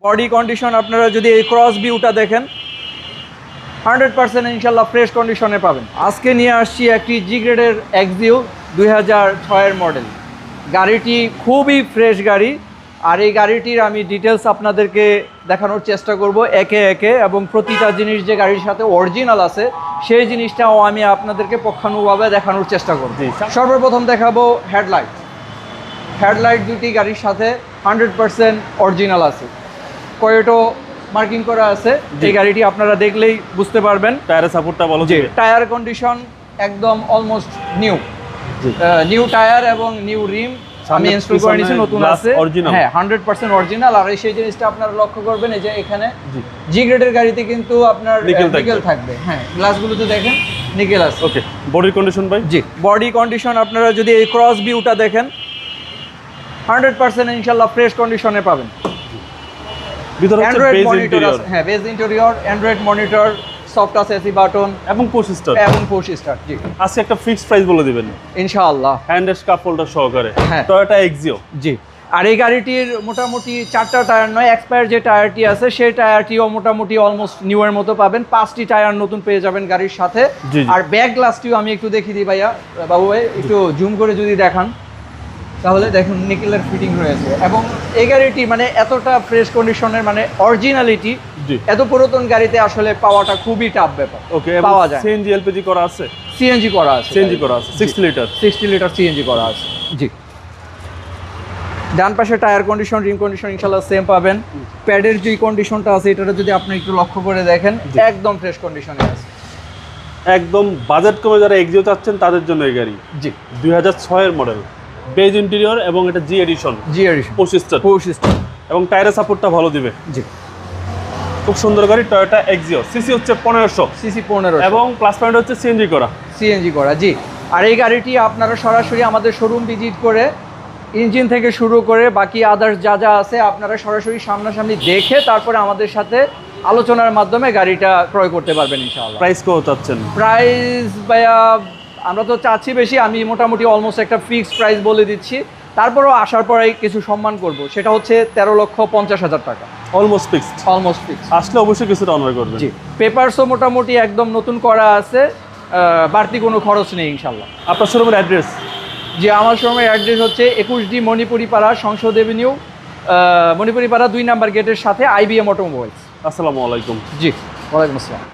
Body condition আপনারা যদি এই ক্রস ভিউটা দেখেন 100% ইনশাল্লাহ ফ্রেশ কন্ডিশনে পাবেন। আজকে নিয়ে আসছি একটি জি গ্রেডের এক্সিও 2006 মডেল। গাড়িটি খুবই ফ্রেশ গাড়ি, আর এই গাড়িটির আমি ডিটেলস আপনাদেরকে দেখানোর চেষ্টা করব একে একে, এবং প্রতিটা জিনিস যে গাড়ির সাথে অরিজিনাল আছে সেই জিনিসটাও আমি আপনাদেরকে পক্ষানুভাবে দেখানোর চেষ্টা করব। সর্বপ্রথম দেখাবো হেডলাইট দুটি গাড়ির সাথে 100% অরিজিনাল আছে। কয়েটো মার্কিং করা আছে। এই গাড়িটি আপনারা দেখলেই বুঝতে পারবেন। টায়ারের সাপোর্টটা বলো। টায়ার কন্ডিশন একদম অলমোস্ট নিউ টায়ার এবং নিউ রিম আমি ইনস্টল করে নিয়েছি, নতুন আছে। হ্যাঁ, 100% অরিজিনাল। আর সেই জিনিসটা আপনারা লক্ষ্য করবেন, এই যে এখানে জি গ্রেডের গাড়িতে কিন্তু আপনার নিকেল থাকবে। হ্যাঁ, গ্লাসগুলোতে দেখেন নিকেল আছে। ওকে, বডি কন্ডিশন ভাই? জি, বডি কন্ডিশন আপনারা যদি এই ক্রস ভিউটা দেখেন 100% ইনশাআল্লাহ ফ্রেশ কন্ডিশনে পাবেন। ভিতরে হচ্ছে বেজ ইন্টেরিয়র। হ্যাঁ, beige interior, Android monitor, soft touch AC button এবং পুশ স্টার্ট। জি, আজকে একটা ফিক্সড প্রাইস বলে দিবেন ইনশাআল্লাহ, হ্যান্ড কাপ হোল্ডার সহকারে। হ্যাঁ, টয়োটা এক্সিও। জি। আর এই গাড়িটির মোটামুটি 4টা টায়ার নয়, এক্সপায়ার যে টায়ারটি আছে সেই টায়ারটিও মোটামুটি অলমোস্ট নিউ এর মতো পাবেন। 5টি টায়ার নতুন পেয়ে যাবেন গাড়ির সাথে। আর ব্যাক গ্লাসটিও আমি একটু দেখিয়ে দিই ভাইয়া, বাবু ভাই একটু জুম করে যদি দেখান তাহলে দেখুন নিকেলের ফিটিং রয়েছে। এবং এই গাড়িটি মানে এতটা ফ্রেশ কন্ডিশনের, মানে অরিজিনালিটি এত পুরাতন গাড়িতে আসলে পাওয়াটা খুবই টাফ ব্যাপার। ওকে, পাওয়া যায়। সিএনজি এলপিজি করা আছে? সিএনজি করা আছে। 60 লিটার সিএনজি করা আছে। জি। ডান পাশে টায়ার কন্ডিশন, রিম কন্ডিশন ইনশাআল্লাহ সেম পাবেন। প্যাডের যে কন্ডিশনটা আছে এটাটা যদি আপনি একটু লক্ষ্য করে দেখেন একদম ফ্রেশ কন্ডিশনে আছে। একদম বাজেট কমে যারা এক্সিও চাচ্ছেন তাদের জন্য এই গাড়ি। জি, 2006 এর মডেল, বেজ ইন্টেরিয়র এবং এটা জি এডিশন। পুশ স্টার্ট এবং টায়ারের সাপোর্টটা ভালো দিবে। জি, খুব সুন্দর গাড়ি টয়োটা এক্সিও। সিসি হচ্ছে 1500 সিসি 1500 এবং প্লাস পয়েন্ট হচ্ছে সিএনজি করা। জি। আর এই গাড়িটি আপনারা সরাসরি আমাদের শোরুম ভিজিট করে ইঞ্জিন থেকে শুরু করে বাকি আদার্স যা যা আছে আপনারা সরাসরি সামনাসামনি দেখে তারপরে আমাদের সাথে আলোচনার মাধ্যমে গাড়িটা ক্রয় করতে পারবেন ইনশাআল্লাহ। প্রাইস কত চাচ্ছেন? প্রাইস ভাইয়া আমরা তো চাচ্ছি বেশি, আমি মোটামুটি অলমোস্ট একটা ফিক্সড প্রাইস বলে দিচ্ছি। তারপরেও আসার পরেই কিছু সম্মান করব, সেটা হচ্ছে 13,50,000 টাকা। Almost fixed. আসলে অবশ্যই কিছুটা অনার করবেন। জি, পেপারসও মোটামুটি একদম নতুন করা আছে, বাড়তি কোনো খরচ নেই ইনশাআল্লাহ। আপনার শোরুমের অ্যাড্রেস? জি, আমার শোরুমের অ্যাড্রেস হচ্ছে 21D মণিপুরি পাড়া, সংসদ এভিনিউ, মণিপুরি পাড়া 2 নাম্বার গেটের সাথে IBM অটোমোবাইলস। আসসালামু আলাইকুম। জি, ওয়ালাইকুম আসসালাম।